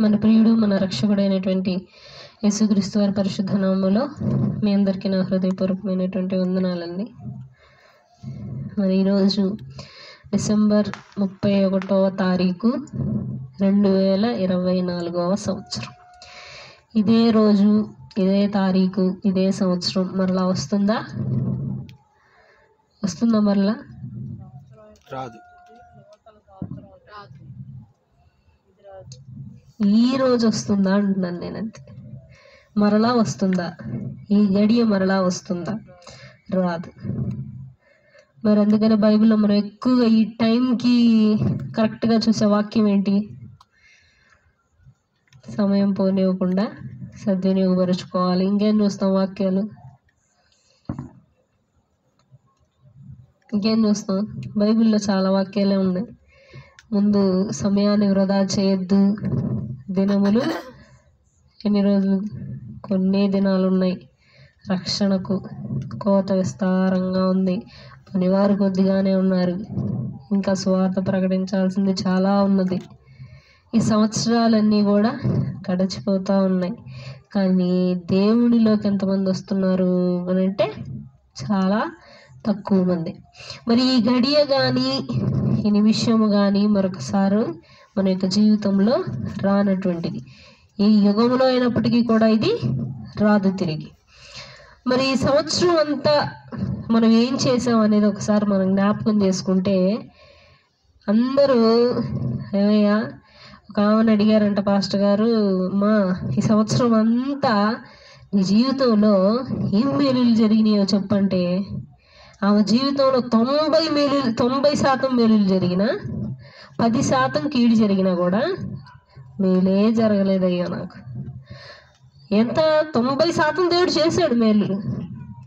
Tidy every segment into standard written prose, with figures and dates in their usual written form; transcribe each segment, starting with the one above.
మన ప్రియుడు మన రక్షకుడైనటువంటి యేసుక్రీస్తు వారి పరిశుద్ధ నామములో మీ అందరికీ నా హృదయపూర్వకమైనటువంటి వందనాలండి. మరి ఈరోజు డిసెంబర్ 31వ తారీఖు 2024వ సంవత్సరం. ఇదే రోజు, ఇదే తారీఖు, ఇదే సంవత్సరం మరలా వస్తుందా మరలా? రాదు. ఈ రోజు వస్తుందా అంటున్నాను నేనంతే. మరలా వస్తుందా? ఈ గడియ మరలా వస్తుందా? రాదు. మరి అందుకని బైబిల్లో మనం ఎక్కువగా ఈ టైంకి కరెక్ట్గా చూసే వాక్యం ఏంటి? సమయం పోనివ్వకుండా సద్వినియోగపరుచుకోవాలి. ఇంకేం చూస్తాం వాక్యాలు? ఇంకేం చూస్తాం? బైబిల్లో చాలా వాక్యాలే ఉన్నాయి. ముందు సమయాన్ని వృధా చేయొద్దు. దినములు ఎన్ని రోజులు? కొన్ని దినాలు ఉన్నాయి. రక్షణకు కోత విస్తారంగా ఉంది. పనివారు కొద్దిగానే ఉన్నారు. ఇంకా సువార్త ప్రకటించాల్సింది చాలా ఉన్నది. ఈ సంవత్సరాలన్నీ కూడా గడిచిపోతూ ఉన్నాయి. కానీ దేవునిలోకి ఎంతమంది వస్తున్నారు అని అంటే చాలా తక్కువ మంది. మరి ఈ గడియ కానీ ఈ నిమిషము కానీ మరొకసారి మన యొక్క జీవితంలో రానటువంటిది. ఈ యుగంలో అయినప్పటికీ కూడా ఇది రాదు తిరిగి. మరి ఈ సంవత్సరం అంతా మనం ఏం చేసాం అనేది ఒకసారి మనం జ్ఞాపకం చేసుకుంటే, అందరూ ఏమయ్యా, ఒక ఆమెను అడిగారంట పాస్టర్ గారు, మా ఈ సంవత్సరం అంతా నీ జీవితంలో ఏం మేలులు జరిగినాయో చెప్పంటే, ఆమె జీవితంలో 90% మేలులు జరిగినా 10% కీడు జరిగినా కూడా మేలే జరగలేదయ్యా నాకు. ఎంత 90% దేవుడు చేశాడు మేలు,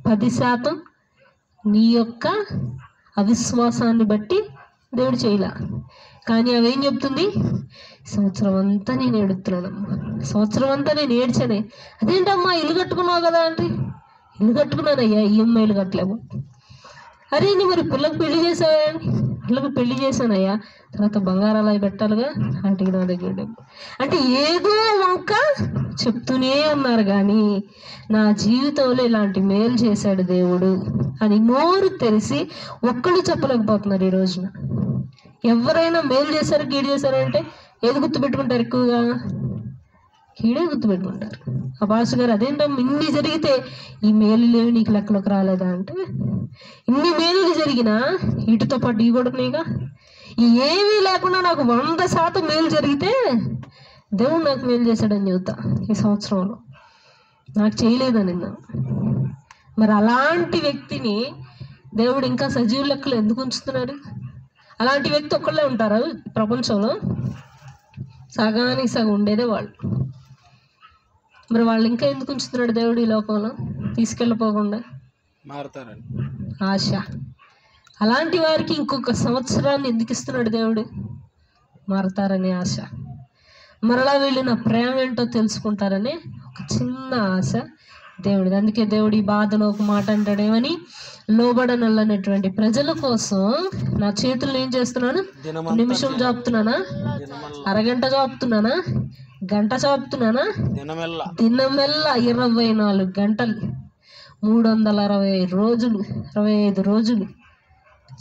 10% నీ యొక్క అవిశ్వాసాన్ని బట్టి దేవుడు చేయలా. కానీ అవేం చెప్తుంది? సంవత్సరం అంతా నేను ఏడుతున్నానమ్మా, సంవత్సరం అంతా నేను ఏడ్చానే. అదేంటమ్మా ఇల్లు కట్టుకున్నావు కదా అంటే, ఇల్లు కట్టుకున్నానయ్యా, ఈఎంఐలు కట్టలేము. అరే నీ మరి పిల్లలకు పెళ్లి చేసావా? పిల్లలకు పెళ్లి చేశానయ్యా, తర్వాత బంగారాలు అవి పెట్టాలిగా, వాటికి నా దగ్గర డబ్బు. అంటే ఏదో వంక చెప్తూనే ఉన్నారు. కానీ నా జీవితంలో ఇలాంటి మేలు చేశాడు దేవుడు అని నోరు తెరిచి ఒక్కళ్ళు చెప్పలేకపోతున్నారు ఈ రోజున. ఎవరైనా మేలు చేశారు కీడు చేశారంటే ఏది గుర్తుపెట్టుకుంటారు? ఎక్కువగా కీడే గుర్తుపెట్టుకుంటారు. ఆ పాస్టర్ గారు అదేంటమ్మా ఇన్ని జరిగితే ఈ మేలులేవి నీకు లెక్కలోకి రాలేదా అంటే, ఇన్ని మేలులు జరిగినా వీటితో పాటు ఇవి కూడా ఉన్నాయిగా. ఏమీ లేకుండా నాకు 100% మేలు జరిగితే దేవుడు నాకు మేలు చేశాడని చెబుతా. ఈ సంవత్సరంలో నాకు చేయలేదని. మరి అలాంటి వ్యక్తిని దేవుడు ఇంకా సజీవ లెక్కలు ఎందుకు ఉంచుతున్నాడు? అలాంటి వ్యక్తి ఒక్కళ్ళే ఉంటారు ప్రపంచంలో, సగానికి సగం ఉండేదే వాళ్ళు. మరి వాళ్ళు ఇంకా ఎందుకు ఉంచుతున్నాడు దేవుడు ఈ లోకంలో తీసుకెళ్ళిపోకుండా? మారుతారని ఆశ. అలాంటి వారికి ఇంకొక సంవత్సరాన్ని ఎందుకు ఇస్తున్నాడు దేవుడు? మారుతారనే ఆశ. మరలా వీళ్ళు నా ప్రేమ ఏంటో తెలుసుకుంటారనే ఒక చిన్న ఆశ దేవుడిది. అందుకే దేవుడు ఈ బాధలో ఒక మాట అంటాడేమని, లోబడనల్లనేటువంటి ప్రజల కోసం నా చేతులు ఏం చేస్తున్నాను? నిమిషం చాపుతున్నానా? అరగంట చాపుతున్నానా? గంట చాపుతున్నానా? దినమెల్లా 24 గంటలు 365 రోజులు 25 రోజులు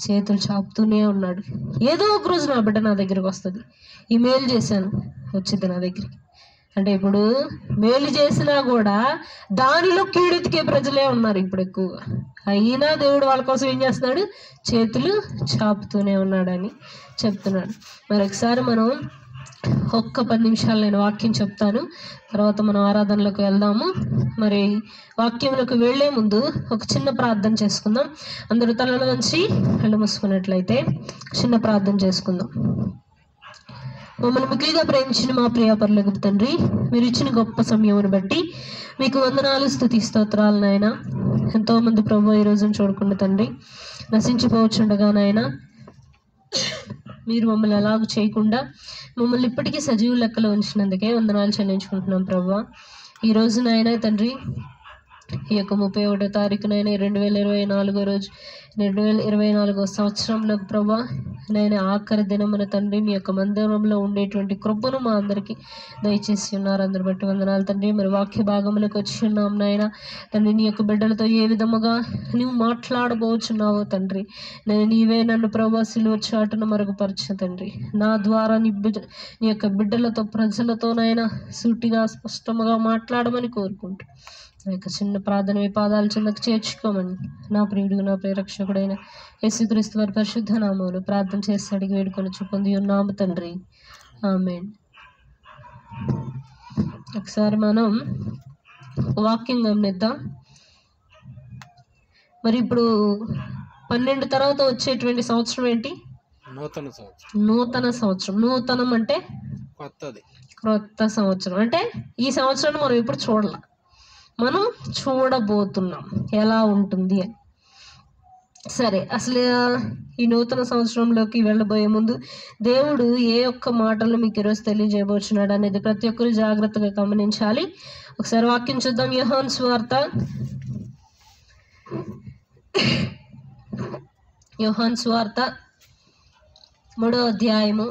చేతులు చాపుతూనే ఉన్నాడు. ఏదో ఒక రోజు నా బిడ్డ నా దగ్గరికి వస్తుంది, ఈ మేలు చేశాను వచ్చింది నా దగ్గరికి అంటే. ఇప్పుడు మేలు చేసినా కూడా దానిలో కీడెత్తికే ప్రజలే ఉన్నారు ఇప్పుడు ఎక్కువగా. అయినా దేవుడు వాళ్ళ కోసం ఏం చేస్తున్నాడు? చేతులు చాపుతూనే ఉన్నాడని చెప్తున్నాడు. మరొకసారి మనం ఒక్క 10 నిమిషాలు నేను వాక్యం చెప్తాను, తర్వాత మనం ఆరాధనలోకి వెళ్దాము. మరి వాక్యంలోకి వెళ్లే ముందు ఒక చిన్న ప్రార్థన చేసుకుందాం. అందరూ తలల వంచి కళ్ళు మూసుకున్నట్లయితే చిన్న ప్రార్థన చేసుకుందాం. మమ్మల్ని మిక్కిలిగా ప్రేమించిన మా ప్రియ పరలోకపు తండ్రి, మీరు ఇచ్చిన గొప్ప సమయమును బట్టి మీకు వందనాలు, స్తుతి స్తోత్రాలు నాయన. ఎంతోమంది ప్రభు ఈ రోజును చూడకుండా తండ్రి నశించిపోవచ్చుండగా నాయన, మీరు మమ్మల్ని అలాగ చేయకుండా మమ్మల్ని ఇప్పటికీ సజీవ లెక్కలో ఉంచినందుకే వందనాలు చెల్లించుకుంటున్నాం ప్రభువా. ఈ రోజు నాయన తండ్రి, ఈ యొక్క 31వ తారీఖునైనా 2024 రోజు 2024 సంవత్సరంలో ప్రభా నేను ఆఖరి దినమున తండ్రి నీ యొక్క మందిరంలో ఉండేటువంటి కృపను మా అందరికీ దయచేసి ఉన్నారు. అందరి బట్టి వందనాలు తండ్రి. మరి వాక్య భాగములకు వచ్చి ఉన్నాం నాయన తండ్రి. నీ యొక్క బిడ్డలతో ఏ విధముగా నువ్వు మాట్లాడబోచున్నావో తండ్రి, నీవే నన్ను ప్రభా సిలువ చాటున మరుగుపరచు తండ్రి. నా ద్వారా నీ యొక్క బిడ్డలతో ప్రజలతోనైనా సూటిగా స్పష్టముగా మాట్లాడమని కోరుకుంటూ నా యొక్క చిన్న ప్రార్థన మీ పాదాలు చిన్నకు చేర్చుకోమని నా ప్రియుడు నా ప్రియరక్షకుడైన యేసుక్రీస్తు వారి పరిశుద్ధ నామములో ప్రార్థన చేసి అడిగి వేడుకొని పొంది ఉన్నాము తండ్రి. ఆమేన్. ఒకసారి మనం వాక్యం గమనిద్దాం. మరి ఇప్పుడు 12 తర్వాత వచ్చేటువంటి సంవత్సరం ఏంటి? నూతన సంవత్సరం. నూతనం అంటే క్రొత్త సంవత్సరం. అంటే ఈ సంవత్సరాన్ని మనం ఇప్పుడు చూడాలి, మనం చూడబోతున్నాం ఎలా ఉంటుంది అని. సరే, అసలు ఈ నూతన సంవత్సరంలోకి వెళ్ళబోయే ముందు దేవుడు ఏ ఒక్క మాటలు మీకు ఈరోజు తెలియజేయబోచున్నాడు అనేది ప్రతి ఒక్కరు జాగ్రత్తగా గమనించాలి. ఒకసారి వాక్యం చూద్దాం. యోహాను సువార్త 3వ అధ్యాయము.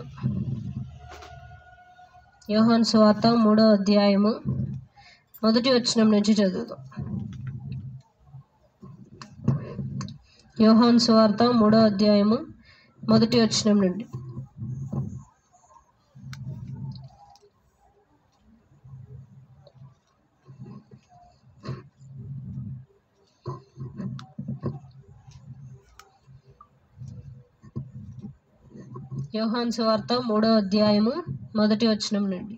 యోహాను సువార్త 3వ అధ్యాయము మొదటి వచనం నుంచి చదువుదాం. యోహాను సువార్త 3వ అధ్యాయము మొదటి వచనం నుండి. యోహాను సువార్త 3వ అధ్యాయము మొదటి వచనం నుండి.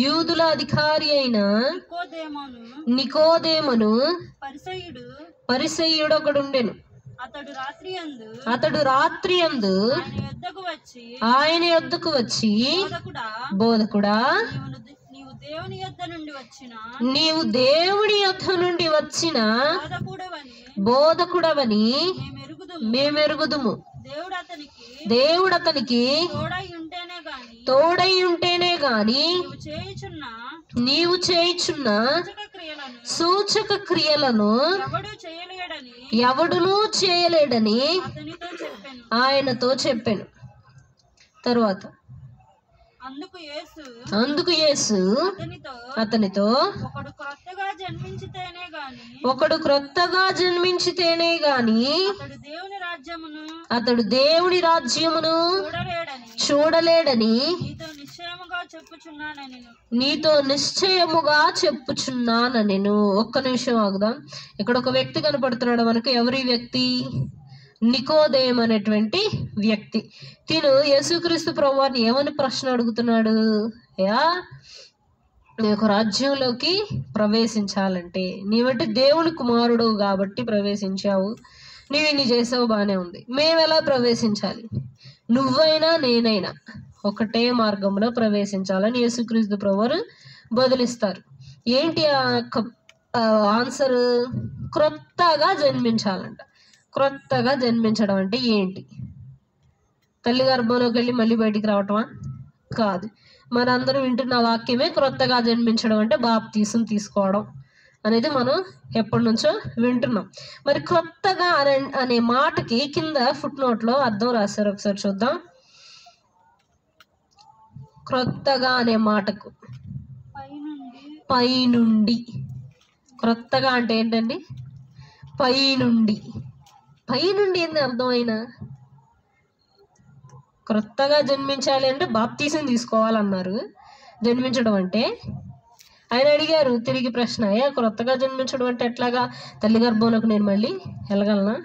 యూదుల అధికారి అయిన నికోదేమును పరిసయ్యుడు ఒకడుండెను. అతడు రాత్రియందు ఆయన యొద్దకు వచ్చి, బోధకుడా, నీవు దేవుని యొద్ద నుండి వచ్చిన బోధకుడవని మేమెరుగుదుము. దేవుడు అతనికి తోడై ఉంటేనే గాని నీవు చేయుచున్న సూచక క్రియలను ఎవడునూ చేయలేడని ఆయనతో చెప్పాను. తరువాత అందుకు యేసు అతనితో, ఒకడు క్రొత్తగా జన్మించితేనే గాని అతడు దేవుని రాజ్యమును చూడలేడని నీతో నిశ్చయముగా చెప్పుచున్నాను నేను. ఒక్క నిమిషం ఆగుదాం. ఇక్కడ ఒక వ్యక్తి కనపడుతున్నాడు మనకు. ఎవరి వ్యక్తి? నికోదేము అనేటువంటి వ్యక్తి. తిను యేసుక్రీస్తు ప్రభువారిని ఏమని ప్రశ్న అడుగుతున్నాడు? నీ యొక్క రాజ్యంలోకి ప్రవేశించాలంటే నీవంటే దేవుని కుమారుడు కాబట్టి ప్రవేశించావు, నీవు ఇన్ని చేసావు, బాగానే ఉంది. మేము ఎలా ప్రవేశించాలి? నువ్వైనా నేనైనా ఒకటే మార్గంలో ప్రవేశించాలని యేసుక్రీస్తు ప్రభువారు బదులిస్తారు. ఏంటి ఆ ఆన్సర్? క్రొత్తగా జన్మించాలంట. క్రొత్తగా జన్మించడం అంటే ఏంటి? తల్లి గర్భంలోకి వెళ్ళి మళ్ళీ బయటికి రావటమా? కాదు. మనందరం వింటున్న వాక్యమే క్రొత్తగా జన్మించడం అంటే బాప్తీసం తీసుకోవడం అనేది మనం ఎప్పటి నుంచో వింటున్నాం. మరి క్రొత్తగా అనే మాటకి కింద ఫుట్ నోట్లో అర్థం రాశారు, ఒకసారి చూద్దాం. క్రొత్తగా అనే మాటకు పైనుండి. క్రొత్తగా అంటే ఏంటండి? పైనుండి. పైనుండి ఏంది అర్థమైనా? క్రొత్తగా జన్మించాలి అంటే బాప్తీసం తీసుకోవాలన్నారు. జన్మించడం అంటే ఆయన అడిగారు తిరిగి ప్రశ్న, క్రొత్తగా జన్మించడం అంటే ఎట్లాగా? తల్లి గర్భంలోకి నేను మళ్ళీ వెళ్ళగలనా?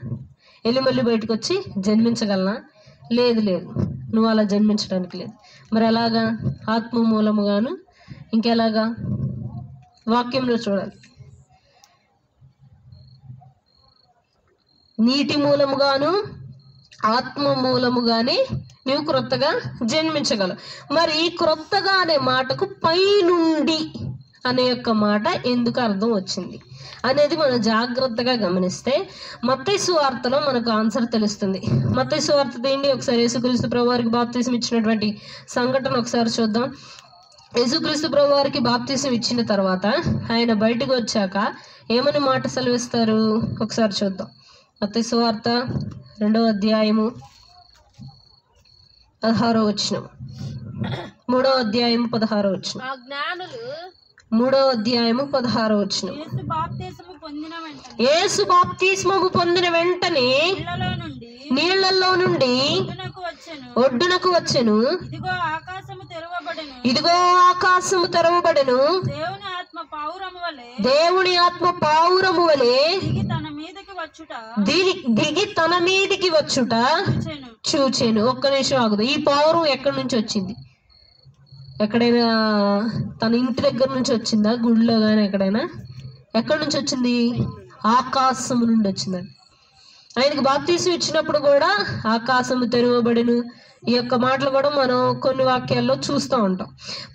వెళ్ళి మళ్ళీ బయటకు వచ్చి జన్మించగలనా? లేదు, నువ్వు అలా జన్మించడానికి లేదు. మరి ఎలాగా? ఆత్మ మూలముగాను. ఇంకెలాగా? వాక్యంలో చూడాలి. నీటి మూలముగాను ఆత్మ మూలముగానే నీవు క్రొత్తగా జన్మించగలవు. మరి ఈ క్రొత్తగా అనే మాటకు పైనుండి అనే యొక్క మాట ఎందుకు అర్థం వచ్చింది అనేది మనం జాగ్రత్తగా గమనిస్తే మత్తయి సువార్తలో మనకు ఆన్సర్ తెలుస్తుంది. మత్తయి సువార్త ఏంటి? ఒకసారి యేసుక్రీస్తు ప్రభువారికి బాప్తిసం ఇచ్చినటువంటి సంఘటన ఒకసారి చూద్దాం. యేసుక్రీస్తు ప్రభు వారికి బాప్తీసం ఇచ్చిన తర్వాత ఆయన బయటకు వచ్చాక ఏమని మాట సెలవిస్తారు ఒకసారి చూద్దాం. మత్తయి సువార్త 2వ అధ్యాయము 16వ వచనం, 3వ అధ్యాయము 16వ వచనం, 3వ అధ్యాయము 16వ వచనం. యేసు బాప్తిస్మము పొందిన వెంటనే నీళ్లలో నుండి ఒడ్డునకు వచ్చెను. ఇదిగో ఆకాశము తెరవబడెను. దేవుని ఆత్మ పావురము వలె దిగి తన మీదికి వచ్చుట చూచెను. ఒక్క నిమిషం ఆగుదు. ఈ పావురం ఎక్కడి నుంచి వచ్చింది? ఎక్కడైనా తన ఇంటి దగ్గర నుంచి వచ్చిందా? గుడిలో కానీ ఎక్కడైనా? ఎక్కడి నుంచి వచ్చింది? ఆకాశము నుండి వచ్చిందండి. ఆయనకు బాప్తీసం ఇచ్చినప్పుడు కూడా ఆకాశము తెరవబడెను. ఈ యొక్క మాటలు కూడా మనం కొన్ని వాక్యాల్లో చూస్తూ ఉంటాం.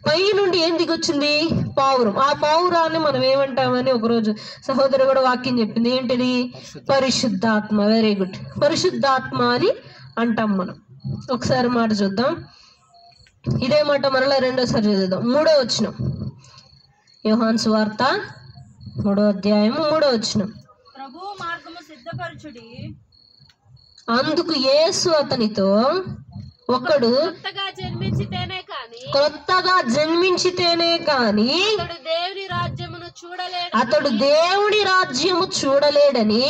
పై నుండి ఏం దిగొచ్చింది? పావురం. ఆ పావురాన్ని మనం ఏమంటామని ఒకరోజు సహోదరు కూడా వాక్యం చెప్పింది. ఏంటిది? పరిశుద్ధాత్మ. వెరీ గుడ్, పరిశుద్ధాత్మ అని అంటాం మనం. ఒకసారి మాట చూద్దాం. ఇదే మాట మరలా రెండోసారి చదువుదాం. 3వ వచనం, యోహాను సువార్త 3వ అధ్యాయము 3వ వచనం. అందుకు యేసు అతనితో, ఒకడు కొత్తగా జన్మించితేనే కాని అతడు దేవుని రాజ్యము చూడలేడని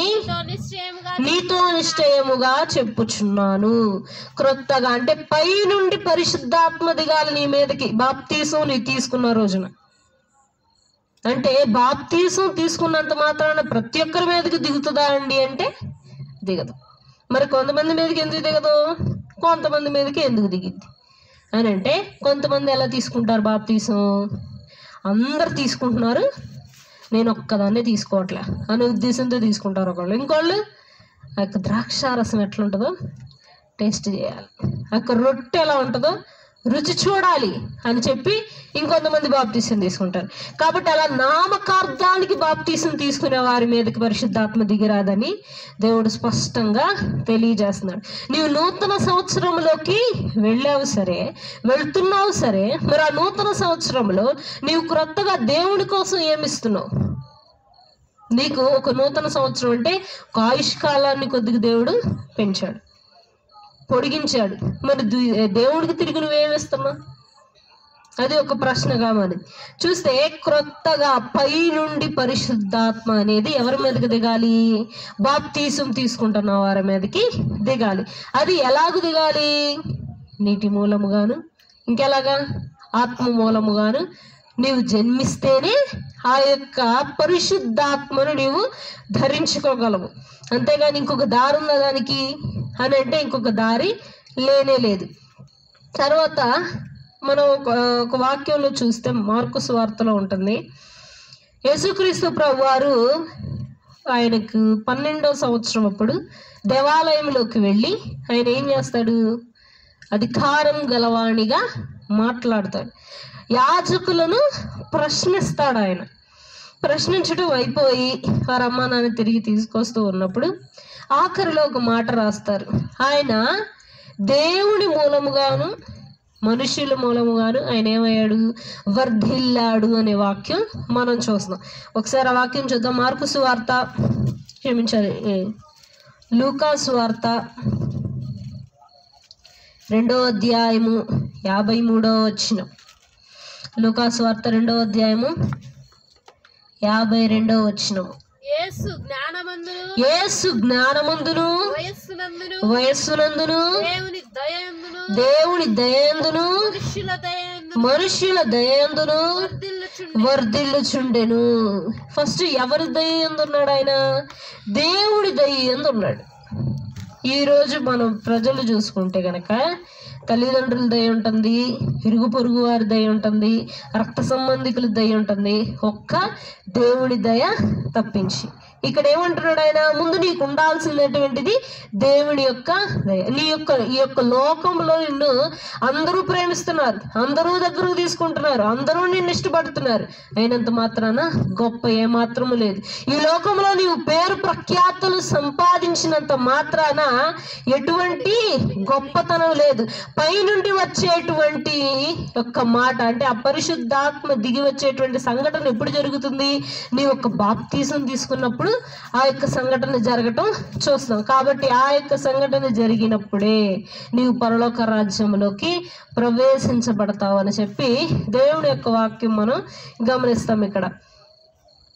నీతో నిశ్చయముగా చెప్పుచున్నాను. క్రొత్తగా అంటే పై నుండి పరిశుద్ధాత్మ దిగాలి నీ మీదకి. బాప్తీసం నీ తీసుకున్న రోజున. అంటే బాప్తీసం తీసుకున్నంత మాత్రాన ప్రతి ఒక్కరి మీదకి దిగుతుందా అండి అంటే దిగదు. మరి కొంతమంది మీదకి ఎందుకు దిగదు? కొంతమంది మీదకి ఎందుకు దిగిద్ది అని అంటే, కొంతమంది ఎలా తీసుకుంటారు బాప్తీసం? అందరు తీసుకుంటున్నారు, నేను ఒక్కదాన్నే తీసుకోవట్లే అనే ఉద్దేశంతో తీసుకుంటారు ఒకళ్ళు. ఇంకోళ్ళు ఆ యొక్క ద్రాక్షారసం ఎట్లుంటుందో టేస్ట్ చేయాలి, ఆ యొక్క రొట్టె ఎలా ఉంటుందో రుచి చూడాలి అని చెప్పి ఇంకొంతమంది బాప్తీసం తీసుకుంటారు. కాబట్టి అలా నామకార్థానికి బాప్తీసం తీసుకునే వారి మీదకి పరిశుద్ధాత్మ దిగిరాదని దేవుడు స్పష్టంగా తెలియజేస్తున్నాడు. నీవు నూతన సంవత్సరంలోకి వెళ్ళావు సరే, వెళ్తున్నావు సరే, మరి ఆ నూతన సంవత్సరంలో నీవు క్రొత్తగా దేవుడి కోసం ఏమిస్తున్నావు? నీకు ఒక నూతన సంవత్సరం అంటే ఒక ఆయుష్కాలాన్ని కొద్దిగా దేవుడు పెంచాడు, పొడిగించాడు. మరి దేవుడికి తిరిగి నువ్వేమిస్తున్నావు? అది ఒక ప్రశ్నగా మరి చూస్తే, క్రొత్తగా పై నుండి పరిశుద్ధాత్మ అనేది ఎవరి మీదకి దిగాలి? బాప్తీసం తీసుకుంటున్న వారి మీదకి దిగాలి. అది ఎలాగూ దిగాలి? నీటి మూలముగాను, ఇంకెలాగా? ఆత్మ మూలముగాను నీవు జన్మిస్తేనే ఆ యొక్క పరిశుద్ధాత్మను నీవు ధరించుకోగలవు. అంతేగాని ఇంకొక దారి ఉందా దానికి అని అంటే ఇంకొక దారి లేనే లేదు. తర్వాత మనం ఒక వాక్యంలో చూస్తే మార్కు సువార్తలో ఉంటుంది. యేసుక్రీస్తు ప్రభు వారు ఆయనకు 12వ సంవత్సరం అప్పుడు దేవాలయంలోకి వెళ్ళి ఆయన ఏం చేస్తాడు? అధికారం గలవాణిగా మాట్లాడతాడు. యాజకులను ప్రశ్నిస్తాడు. ఆయన ప్రశ్నించడం అయిపోయి వారి అమ్మ నాన్న తిరిగి తీసుకొస్తూ ఉన్నప్పుడు ఆఖరిలో ఒక మాట రాస్తారు. ఆయన దేవుని మూలముగాను మనుషుల మూలముగాను ఆయన ఏమయ్యాడు? వర్ధిల్లాడు అనే వాక్యం మనం చూస్తున్నాం. ఒకసారి ఆ వాక్యం చూద్దాం. మార్కు సువార్త, క్షమించాలి, లూకా సువార్త 2వ అధ్యాయము 53వ వచనం. లూకా సువార్త 2వ అధ్యాయము 52వ వచనం. యేసు జ్ఞానమందును వయస్సునందును దేవుని దయందును మనుష్యుల దయందును వర్ధిల్లుచుండెను. ఫస్ట్ ఎవరి దయందున్నాడు? ఆయన దేవుడి దయందున్నాడు. ఈరోజు మనం ప్రజలు చూసుకుంటే కనుక తల్లిదండ్రుల దయ ఉంటుంది, ఇరుగు పొరుగు వారి దయ ఉంటుంది, రక్త సంబంధికుల దయ ఉంటుంది, ఒక్క దేవుడి దయ తప్పించి ఇక్కడ ఏమంటున్నాడు ఆయన? ముందు నీకు ఉండాల్సినటువంటిది దేవుని యొక్క దయ. ఈ యొక్క లోకంలో నిన్ను అందరూ ప్రేమిస్తున్నారు, అందరూ దగ్గరకు తీసుకుంటున్నారు, అందరూ నిన్ను ఇష్టపడుతున్నారు. అయినంత మాత్రాన గొప్ప ఏమాత్రము లేదు. ఈ లోకంలో నీవు పేరు ప్రఖ్యాతులు సంపాదించినంత మాత్రాన ఎటువంటి గొప్పతనం లేదు. పైనుండి వచ్చేటువంటి యొక్క మాట అంటే అపరిశుద్ధాత్మ దిగి వచ్చేటువంటి సంఘటన ఎప్పుడు జరుగుతుంది? నీ యొక్క బాప్తీసం తీసుకున్నప్పుడు ఆ యొక్క సంఘటన జరగటం చూస్తాం. కాబట్టి ఆ యొక్క సంఘటన జరిగినప్పుడే నీవు పరలోక రాజ్యంలోకి ప్రవేశించబడతావు అని చెప్పి దేవుని యొక్క వాక్యం మనం గమనిస్తాం. ఇక్కడ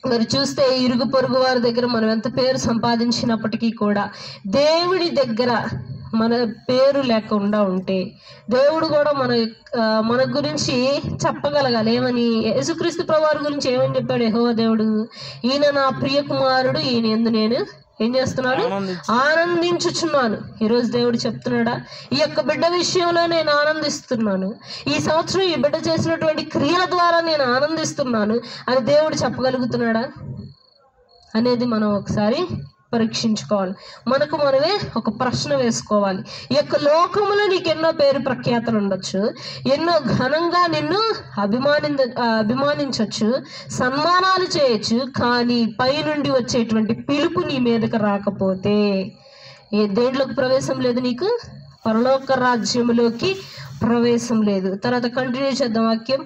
మరి చూస్తే ఇరుగు పొరుగు వారి దగ్గర మనం ఎంత పేరు సంపాదించినప్పటికీ కూడా దేవుడి దగ్గర మన పేరు లేకుండా ఉంటే దేవుడు కూడా మన గురించి చెప్పగలగాలి. ఏమని? యేసుక్రీస్తు ప్రభువారి గురించి ఏమని చెప్పాడు యెహోవా దేవుడు? ఈయన నా ప్రియ కుమారుడు, ఈయన యందు నేను ఏం చేస్తున్నాను? ఆనందించుచున్నాను. ఈరోజు దేవుడు చెప్తున్నాడా? ఈ యొక్క బిడ్డ విషయంలో నేను ఆనందిస్తున్నాను, ఈ సంవత్సరం ఈ బిడ్డ చేసినటువంటి క్రియల ద్వారా నేను ఆనందిస్తున్నాను అని దేవుడు చెప్పగలుగుతున్నాడా అనేది మనం ఒకసారి పరీక్షించుకోవాలి. మనకు మనమే ఒక ప్రశ్న వేసుకోవాలి. ఈ యొక్క లోకములో నీకు ఎన్నో పేరు ప్రఖ్యాతలు ఉండొచ్చు, ఎన్నో ఘనంగా నిన్ను అభిమానించవచ్చు, సన్మానాలు చేయొచ్చు. కానీ పైనుండి వచ్చేటువంటి పిలుపు నీ మీదకి రాకపోతే దేంట్లోకి ప్రవేశం లేదు, నీకు పరలోక రాజ్యములోకి ప్రవేశం లేదు. తర్వాత కంటిన్యూ చేద్దాం వాక్యం.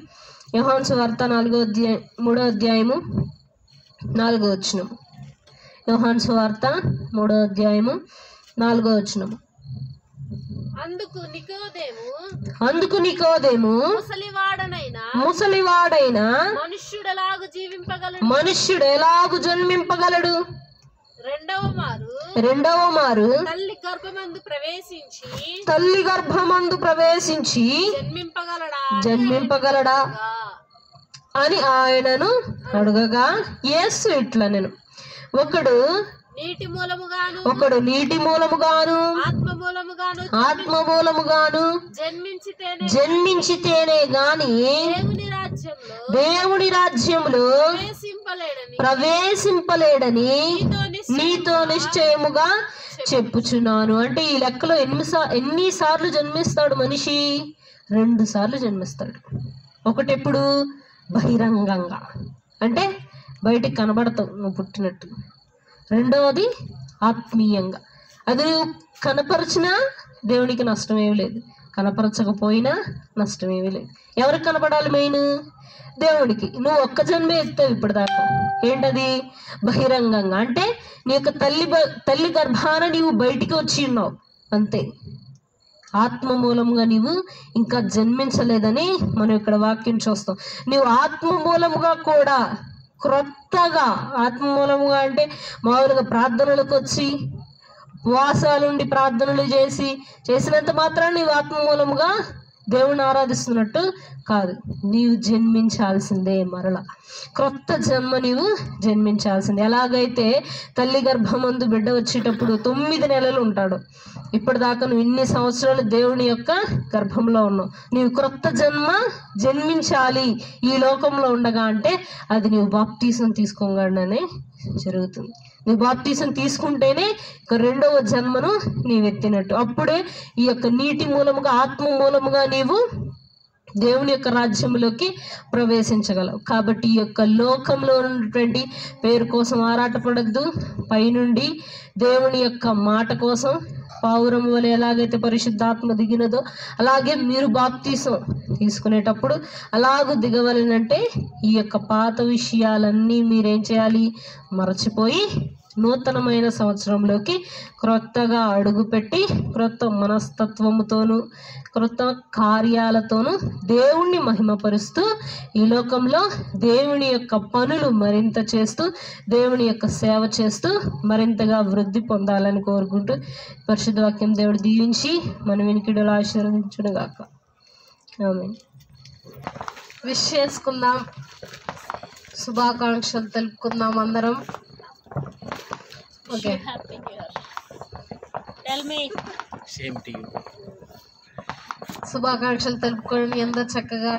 యోహాను సువార్త 3వ అధ్యాయము 4వ వచనం. యోహాను సువార్త 3వ అధ్యాయము 4వ వచనం. అందుకు నికోదేము ముసలివాడైన మనుష్యుడు ఎలాగు జన్మింపగలడు? రెండవ మారు తల్లి గర్భమందు ప్రవేశించి జన్మింపగలడా అని ఆయనను అడుగగా యేసు ఇట్లా నేను ఒకడు నీటి మూలముగాను ఆత్మ మూలముగాను జన్మించితేనే గాని దేవుని రాజ్యంలో ప్రవేశింపలేడని నీతో నిశ్చయముగా చెప్పుచున్నాను. అంటే ఈ లెక్కలో ఎన్నిసార్లు జన్మిస్తాడు మనిషి? 2 సార్లు జన్మిస్తాడు. ఒకటెప్పుడు? బహిరంగంగా, అంటే బయటికి కనబడతావు నువ్వు పుట్టినట్టు. రెండవది ఆత్మీయంగా. అది నువ్వు కనపరిచినా దేవునికి నష్టమేమి లేదు, కనపరచకపోయినా నష్టమేమి లేదు. ఎవరికి కనపడాలి? మెయిన్ దేవుడికి. నువ్వు ఒక్క జన్మే ఎత్తావు ఇప్పటిదాకా. ఏంటది? బహిరంగంగా, అంటే నీ యొక్క తల్లి గర్భాన నీవు బయటికి వచ్చి ఉన్నావు అంతే. ఆత్మ మూలంగా నీవు ఇంకా జన్మించలేదని మనం ఇక్కడ వాక్యం చూస్తాం. నీవు ఆత్మ మూలముగా కూడా క్రొత్తగా, ఆత్మ మూలముగా అంటే మామూలుగా ప్రార్థనలకు వచ్చి ఉపవాసాలుండి ప్రార్థనలు చేసినంత మాత్రాన్ని నీవు ఆత్మ మూలముగా దేవుని ఆరాధిస్తున్నట్టు కాదు. నీవు జన్మించాల్సిందే, మరలా క్రొత్త జన్మ నీవు జన్మించాల్సిందే. ఎలాగైతే తల్లి గర్భమందు బిడ్డ వచ్చేటప్పుడు 9 నెలలు ఉంటాడు, ఇప్పటిదాకా నువ్వు ఇన్ని సంవత్సరాలు దేవుని యొక్క గర్భంలో ఉన్నావు. నీవు క్రొత్త జన్మించాలి ఈ లోకంలో ఉండగా అంటే అది నీవు బాప్తీసం తీసుకోగానే జరుగుతుంది. నువ్వు బాప్తీసం తీసుకుంటేనే రెండవ జన్మను నీవు ఎత్తినట్టు. అప్పుడే ఈ యొక్క నీటి మూలముగా ఆత్మ మూలముగా నీవు దేవుని యొక్క రాజ్యంలోకి ప్రవేశించగలవు. కాబట్టి ఈ యొక్క లోకంలో ఉన్నటువంటి పేరు కోసం ఆరాటపడద్దు. పైనుండి దేవుని యొక్క మాట కోసం పావురము వలె ఎలాగైతే పరిశుద్ధాత్మ దిగినదో అలాగే మీరు బాప్తీసం తీసుకునేటప్పుడు అలాగూ దిగవలనంటే ఈ యొక్క పాత విషయాలన్నీ మీరేం చేయాలి? మరచిపోయి నూతనమైన సంవత్సరంలోకి క్రొత్తగా అడుగుపెట్టి క్రొత్త మనస్తత్వముతోనూ క్రొత్త కార్యాలతోనూ దేవుణ్ణి మహిమపరుస్తూ ఈ లోకంలో దేవుని యొక్క పనులు మరింత చేస్తూ దేవుని యొక్క సేవ చేస్తూ మరింతగా వృద్ధి పొందాలని కోరుకుంటూ పరిశుద్ధ వాక్యం దేవుడు దీవించి మన వినికిడులు ఆశీర్వదించునుగాక. ఆమేన్. విష్ చేసుకుందాం, శుభాకాంక్షలు తెలుపుకుందాం అందరం. Okay, Happy New Year. Tell me. Same to you. శుభాకాంక్షలు తెలుపుకోవడం ఎంతో చక్కగా